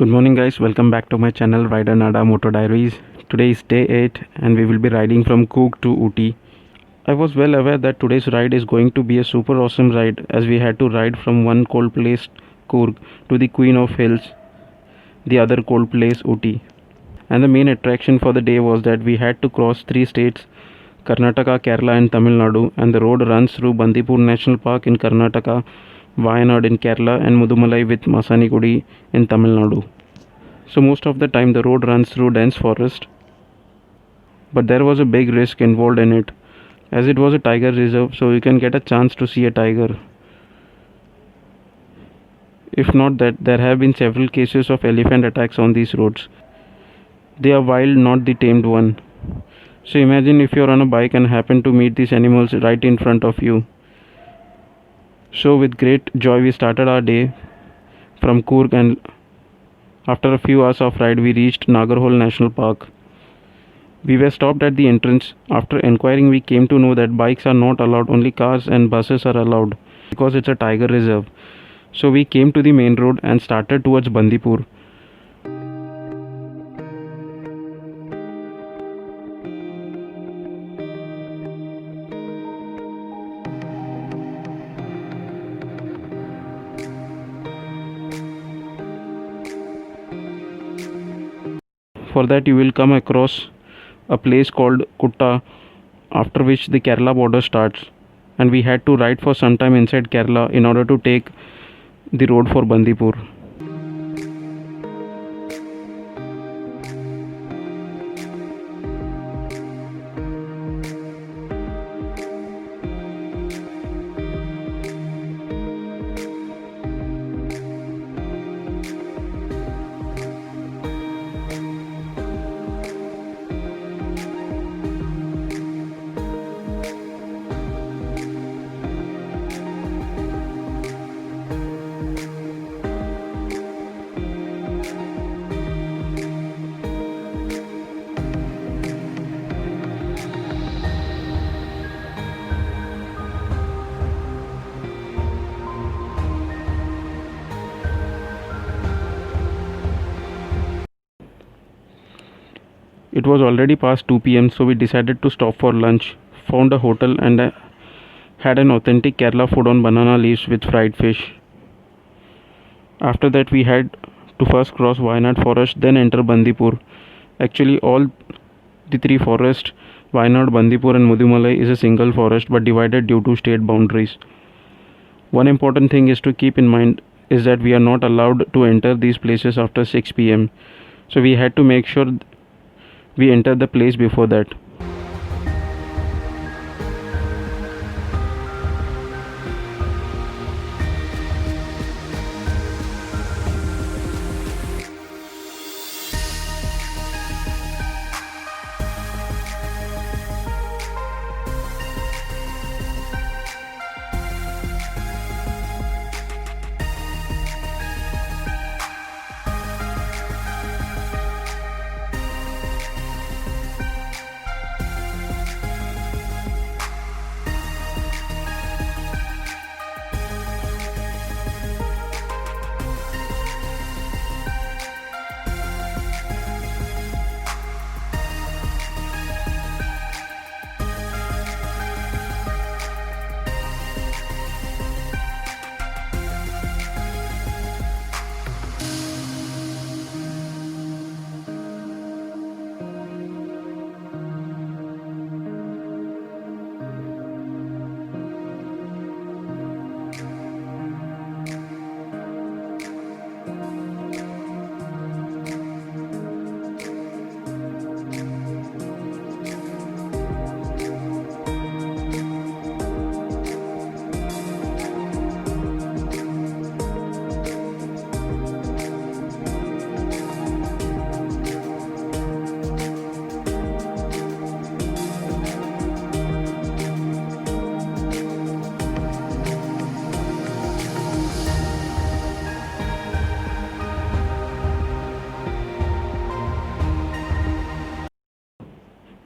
Good morning guys, welcome back to my channel Rider Nada Moto Diaries. Today is day 8 and we will be riding from Coorg to Ooty. I was well aware that today's ride is going to be a super awesome ride as we had to ride from one cold place Coorg to the Queen of Hills, the other cold place Ooty. And the main attraction for the day was that we had to cross 3 states, Karnataka, Kerala and Tamil Nadu, and the road runs through Bandipur National Park in Karnataka, Wayanad in Kerala and Mudumalai with Masanigudi in Tamil Nadu. So most of the time the road runs through dense forest, but there was a big risk involved in it as it was a tiger reserve, so you can get a chance to see a tiger. If not that, there have been several cases of elephant attacks on these roads. They are wild, not the tamed one. So imagine if you're on a bike and happen to meet these animals right in front of you. So with great joy we started our day from Coorg, and after a few hours of ride we reached Nagarhole National Park. We were stopped at the entrance. After inquiring we came to know that bikes are not allowed, only cars and buses are allowed because it's a tiger reserve. So we came to the main road and started towards Bandipur. For that you will come across a place called Kutta, after which the Kerala border starts, and we had to ride for some time inside Kerala in order to take the road for Bandipur. It was already past 2 p.m. so we decided to stop for lunch, found a hotel and had an authentic Kerala food on banana leaves with fried fish. After that we had to first cross Wayanad forest, then enter Bandipur. Actually all the three forests, Wayanad, Bandipur and Mudumalai, is a single forest but divided due to state boundaries. One important thing is to keep in mind is that we are not allowed to enter these places after 6 p.m. So we had to make sure we enter the place before that.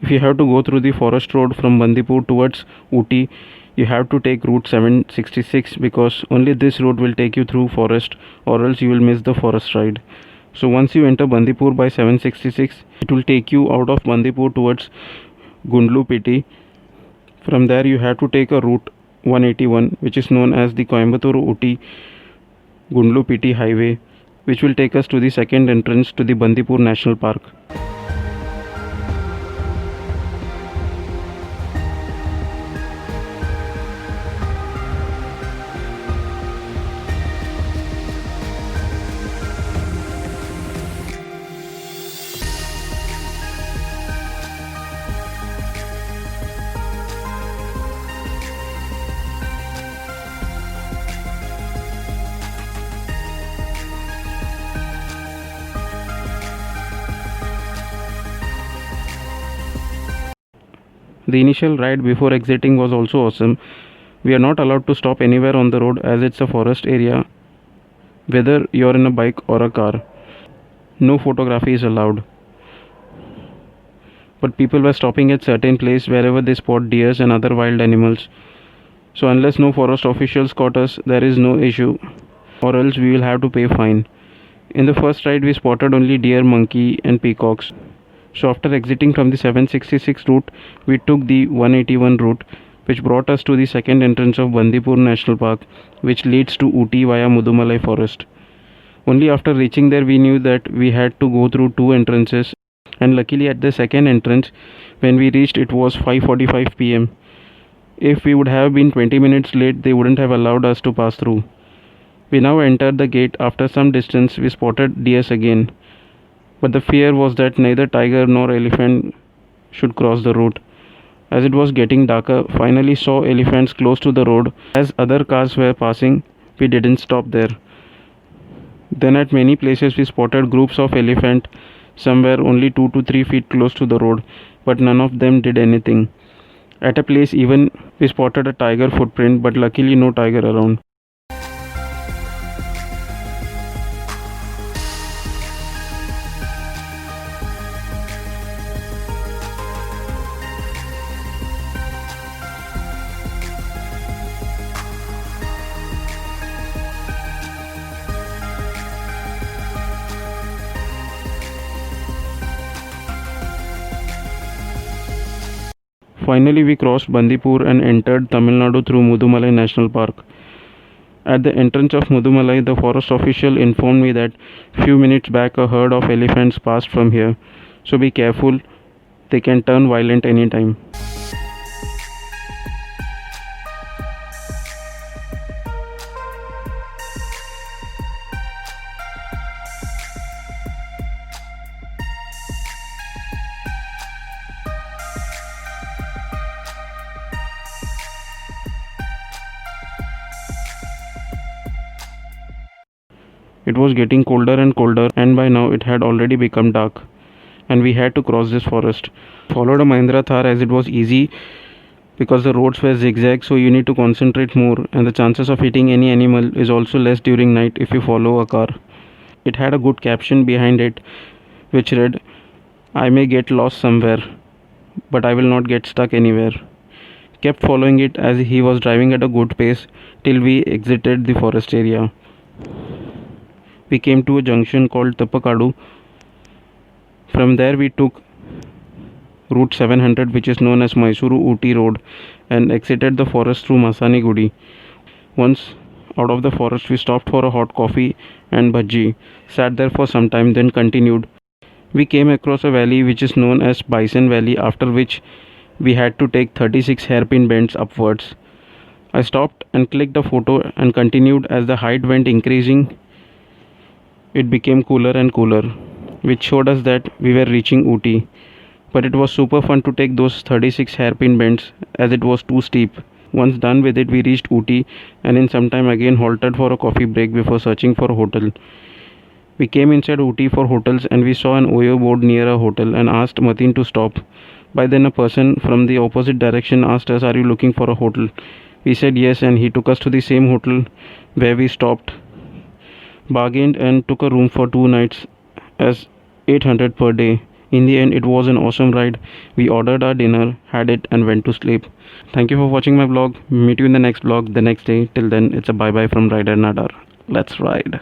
If you have to go through the forest road from Bandipur towards Ooty, you have to take route 766 because only this road will take you through forest, or else you will miss the forest ride. So once you enter Bandipur by 766, it will take you out of Bandipur towards Gundlu Piti. From there you have to take a route 181, which is known as the Coimbatore Ooty Gundlu Piti highway, which will take us to the second entrance to the Bandipur National Park. The initial ride before exiting was also awesome. We are not allowed to stop anywhere on the road as it's a forest area, whether you're in a bike or a car. No photography is allowed. But people were stopping at certain places wherever they spot deers and other wild animals. So unless no forest officials caught us, there is no issue, or else we will have to pay fine. In the first ride we spotted only deer, monkey and peacocks. So after exiting from the 766 route, we took the 181 route, which brought us to the second entrance of Bandipur National Park, which leads to Ooty via Mudumalai forest. Only after reaching there we knew that we had to go through two entrances, and luckily at the second entrance, when we reached, it was 5:45 p.m. If we would have been 20 minutes late, they wouldn't have allowed us to pass through. We now entered the gate. After some distance we spotted deers again, but the fear was that neither tiger nor elephant should cross the road. As it was getting darker, finally saw elephants close to the road. As other cars were passing, we didn't stop there. Then at many places we spotted groups of elephant, some were only 2 to 3 feet close to the road, but none of them did anything. At a place even we spotted a tiger footprint, but luckily no tiger around. Finally, we crossed Bandipur and entered Tamil Nadu through Mudumalai National Park. At the entrance of Mudumalai, the forest official informed me that few minutes back a herd of elephants passed from here. So be careful, they can turn violent anytime. It was getting colder and colder, and by now it had already become dark, and we had to cross this forest. Followed a Mahindra Thar as it was easy because the roads were zigzag, so you need to concentrate more, and the chances of hitting any animal is also less during night if you follow a car. It had a good caption behind it which read, "I may get lost somewhere, but I will not get stuck anywhere." Kept following it as he was driving at a good pace till we exited the forest area. We came to a junction called Tapakadu. From there we took route 700, which is known as Mysuru Ooty road, and exited the forest through Masani Gudi. Once out of the forest we stopped for a hot coffee and bhaji, sat there for some time, then continued. We came across a valley which is known as Bison Valley, after which we had to take 36 hairpin bends upwards. I stopped and clicked a photo and continued. As the height went increasing, it became cooler and cooler, which showed us that we were reaching Ooty. But it was super fun to take those 36 hairpin bends as it was too steep. Once done with it, we reached Ooty and in some time again halted for a coffee break before searching for a hotel. We came inside Ooty for hotels and we saw an Oyo board near a hotel and asked Mateen to stop. By then a person from the opposite direction asked us, "Are you looking for a hotel?" We said yes, and he took us to the same hotel where we stopped, bargained and took a room for 2 nights as 800 per day. In the end, it was an awesome ride. We ordered our dinner, had it and went to sleep. Thank you for watching my vlog. Meet you in the next vlog the next day. Till then, it's a bye bye from Rider Nadar. Let's ride.